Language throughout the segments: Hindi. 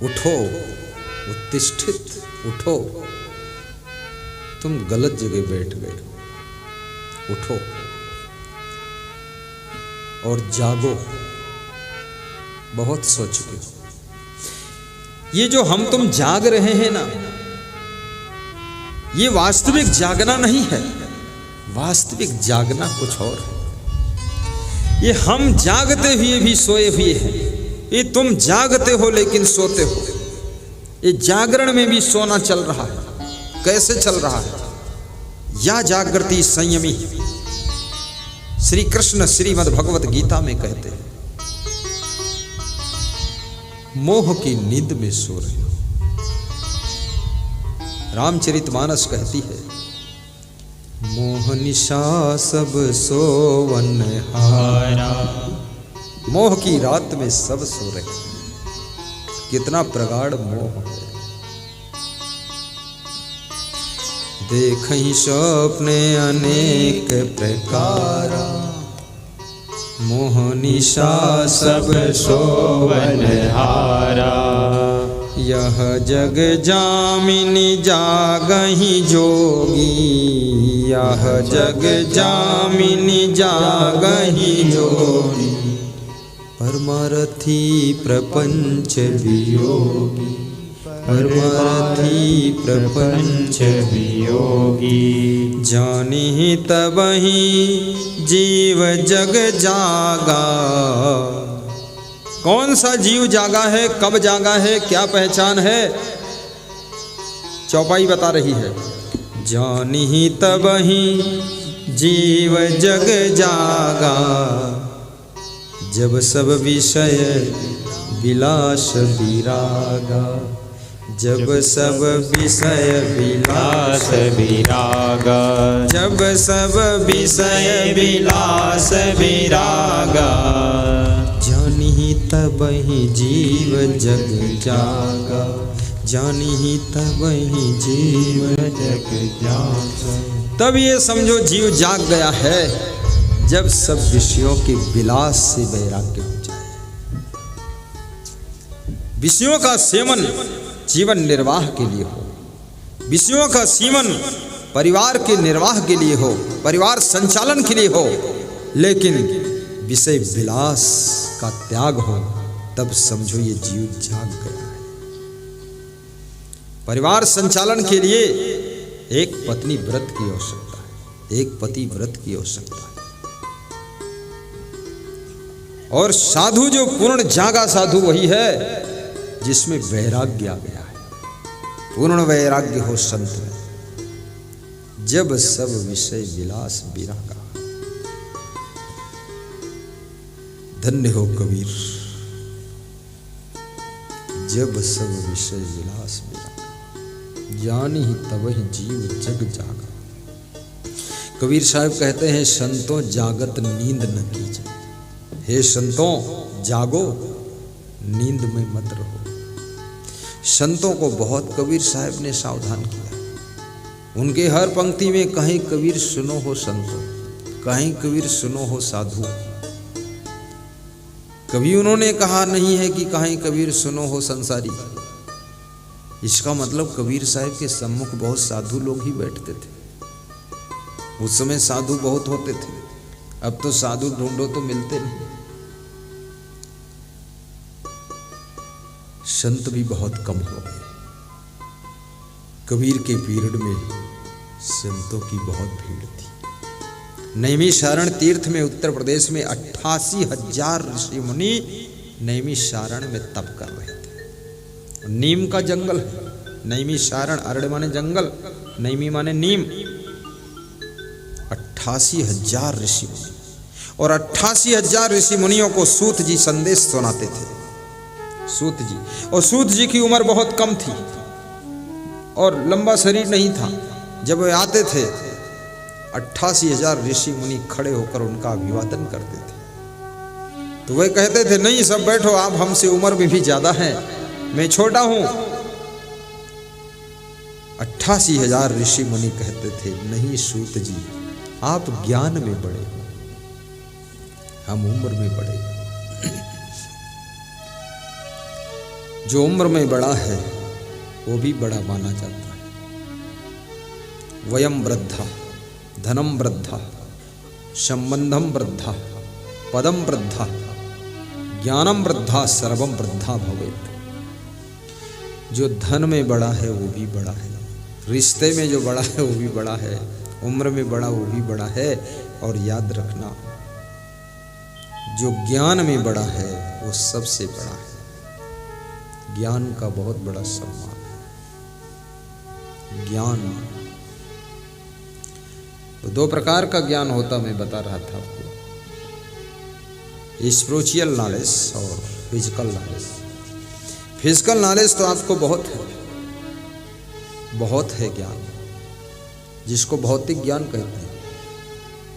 उठो, उत्तिष्ठित, उठो, तुम गलत जगह बैठ गए, उठो और जागो, बहुत सो चुके हो। ये जो हम तुम जाग रहे हैं ना, ये वास्तविक जागना नहीं है, वास्तविक जागना कुछ और है। ये हम जागते हुए भी सोए हुए हैं, ये तुम जागते हो लेकिन सोते हो। ये जागरण में भी सोना चल रहा है। कैसे चल रहा है? या जागृति संयमी, श्री कृष्ण श्रीमद् भगवत गीता में कहते हैं, मोह की नींद में सो रहे हो। रामचरितमानस कहती है, मोह निशा सब सोवन हारा। मोह की रात में सब सो रहे हैं। कितना प्रगाढ़ मोह है। देखहि स्वप्ने अनेक प्रकारा, मोह निशा सब सोवन हारा। यह जग जामिनी जागहि जोगी, यह जग जामिनी जागहि जोगी। परमारथी प्रपंच वियोगी, परमारथी प्रपंच वियोगी। जानिहि तबहि जीव जग जागा। कौन सा जीव जागा है, कब जागा है, क्या पहचान है? चौपाई बता रही है, जानिहि तबहि जीव जग जागा। जब सब विषय विलास विरागा, जब सब विषय विलास विरागा, जब सब विषय विलास विरागा। जानिहि तबहि जीव जग जागा, जानिहि तबहि जीव जग जागा। तब ये समझो जीव जाग गया है जब सब विषयों के विलास से वैराग्य हो जाए। विषयों का सेवन जीवन निर्वाह के लिए हो, विषयों का सेवन परिवार के निर्वाह के लिए हो, परिवार संचालन के लिए हो, लेकिन विषय विलास का त्याग हो, तब समझो ये जीव जाग गया है। परिवार संचालन के लिए एक पत्नी व्रत की आवश्यकता है, एक पति व्रत की आवश्यकता है। और साधु जो पूर्ण जागा साधु वही है जिसमें वैराग्य आ गया है। पूर्ण वैराग्य हो संत में। जब सब विषय विलास विरागा। धन्य हो कबीर, जब सब विषय विलास विरागा। जानिहि तबहि जीव जग जागा। कबीर साहब कहते हैं, संतों जागत नींद न कीजिए। हे संतों जागो, नींद में मत रहो। संतों को बहुत कबीर साहब ने सावधान किया। उनके हर पंक्ति में कहीं कबीर सुनो हो संतों, कहीं कबीर सुनो हो साधु। कभी उन्होंने कहा नहीं है कि कहीं कबीर सुनो हो संसारी। इसका मतलब कबीर साहब के सम्मुख बहुत साधु लोग ही बैठते थे। उस समय साधु बहुत होते थे, अब तो साधु ढूंढो तो मिलते नहीं। संत भी बहुत कम हो गए। कबीर के पीरियड में संतों की बहुत भीड़ थी। नैमिषारण तीर्थ में उत्तर प्रदेश में 88,000 ऋषि मुनि नैमिषारण में तप कर रहे थे। नीम का जंगल है नैमिषारण। अरण्य माने जंगल, नैमी माने नीम। 88,000 ऋषि मुनि, और 88,000 ऋषि मुनियों को सूत जी संदेश सुनाते थे। सूत जी, और सूत जी की उम्र बहुत कम थी और लंबा शरीर नहीं था। जब वे आते थे 88,000 ऋषि मुनि खड़े होकर उनका अभिवादन करते थे। तो वे कहते थे, नहीं सब बैठो, आप हमसे उम्र में भी ज्यादा हैं, मैं छोटा हूं। 88,000 ऋषि मुनि कहते थे, नहीं सूत जी आप ज्ञान में बड़े हो, हम उम्र में बड़े। जो उम्र में बड़ा है वो भी बड़ा माना जाता है। वयम वृद्धा, धनम वृद्धा, संबंधम वृद्धा, पदम वृद्धा, ज्ञानम वृद्धा, सर्वम वृद्धा भवेत्। जो धन में बड़ा है वो भी बड़ा है, रिश्ते में जो बड़ा है वो भी बड़ा है, उम्र में बड़ा वो भी बड़ा है। और याद रखना, जो ज्ञान में बड़ा है वो सबसे बड़ा है। ज्ञान का बहुत बड़ा सम्मान है। ज्ञान तो दो प्रकार का ज्ञान होता, मैं बता रहा था आपको, स्पिरिचुअल नॉलेज और फिजिकल नॉलेज। फिजिकल नॉलेज तो आपको बहुत है ज्ञान, जिसको भौतिक ज्ञान कहते हैं।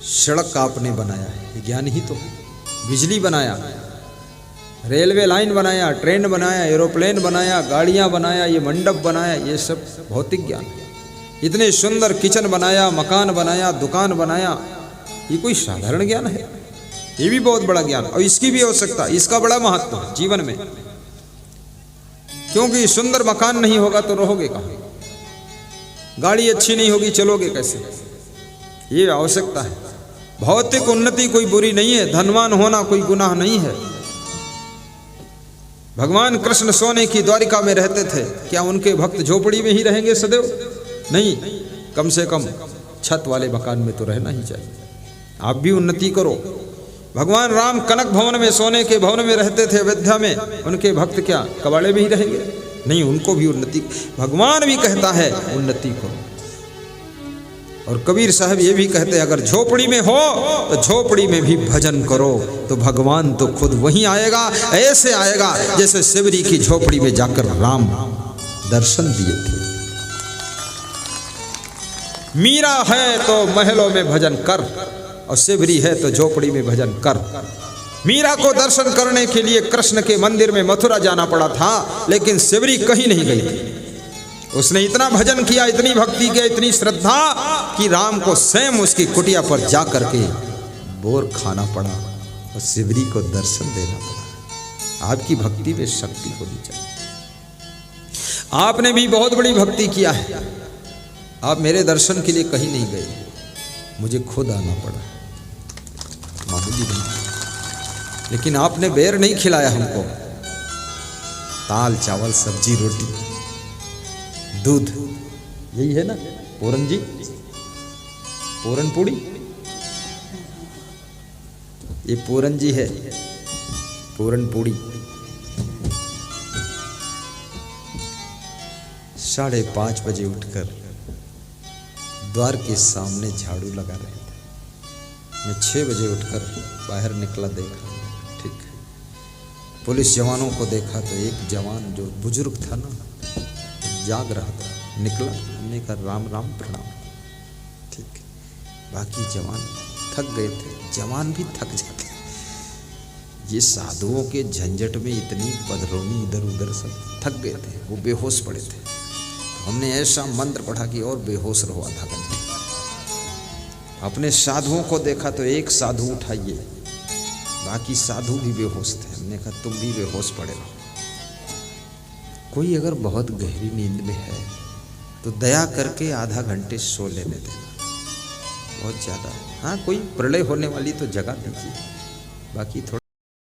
सड़क आपने बनाया है, ज्ञान ही तो है। बिजली बनाया, रेलवे लाइन बनाया, ट्रेन बनाया, एरोप्लेन बनाया, गाड़ियां बनाया, ये मंडप बनाया, ये सब भौतिक ज्ञान है। इतने सुंदर किचन बनाया, मकान बनाया, दुकान बनाया, ये कोई साधारण ज्ञान है? ये भी बहुत बड़ा ज्ञान, और इसकी भी आवश्यकता, इसका बड़ा महत्व है जीवन में। क्योंकि सुंदर मकान नहीं होगा तो रहोगे कहाँ, गाड़ी अच्छी नहीं होगी चलोगे कैसे? ये आवश्यकता है। भौतिक उन्नति कोई बुरी नहीं है, धनवान होना कोई गुनाह नहीं है। भगवान कृष्ण सोने की द्वारिका में रहते थे, क्या उनके भक्त झोपड़ी में ही रहेंगे सदैव? नहीं, कम से कम छत वाले मकान में तो रहना ही चाहिए। आप भी उन्नति करो। भगवान राम कनक भवन में, सोने के भवन में रहते थे अयोध्या में, उनके भक्त क्या कबाड़े में ही रहेंगे? नहीं, उनको भी उन्नति, भगवान भी कहता है उन्नति करो। और कबीर साहब ये भी कहते हैं, अगर झोपड़ी में हो तो झोपड़ी में भी भजन करो, तो भगवान तो खुद वहीं आएगा। ऐसे आएगा जैसे शिवरी की झोपड़ी में जाकर राम दर्शन दिए थे। मीरा है तो महलों में भजन कर, और शिवरी है तो झोपड़ी में भजन कर। मीरा को दर्शन करने के लिए कृष्ण के मंदिर में मथुरा जाना पड़ा था, लेकिन शिवरी कहीं नहीं गई थी। उसने इतना भजन किया, इतनी भक्ति किया, इतनी श्रद्धा कि राम को स्वयं उसकी कुटिया पर जा करके बोर खाना पड़ा और शिवरी को दर्शन देना पड़ा। आपकी भक्ति में शक्ति होनी चाहिए। आपने भी बहुत बड़ी भक्ति किया है, आप मेरे दर्शन के लिए कहीं नहीं गए, मुझे खुद आना पड़ा, मामूली नहीं। लेकिन आपने बेर नहीं खिलाया हमको, दाल चावल सब्जी रोटी दूध, यही है ना पूरन जी, पूरन पूड़ी, ये पूरन जी है, पूरन पूड़ी। 5:30 बजे उठकर द्वार के सामने झाड़ू लगा रहे थे। मैं 6 बजे उठकर बाहर निकला, देखा ठीक पुलिस जवानों को देखा तो एक जवान जो बुजुर्ग था ना, जाग रहा था, निकला, हमने कहा राम राम प्रणाम, ठीक। बाकी जवान थक गए थे, जवान भी थक जाते, ये साधुओं के झंझट में इतनी पधरौनी इधर उधर सब थक गए थे, वो बेहोश पड़े थे। हमने ऐसा मंत्र पढ़ा कि और बेहोश रहो आधा घंटा। अपने साधुओं को देखा तो एक साधु उठाइए, बाकी साधु भी बेहोश थे। हमने कहा तुम भी बेहोश पड़े रहो। कोई अगर बहुत गहरी नींद में है तो दया करके आधा घंटे सो लेने देना, बहुत ज़्यादा। हाँ, कोई प्रलय होने वाली तो जगा दीजिए, बाकी थोड़ा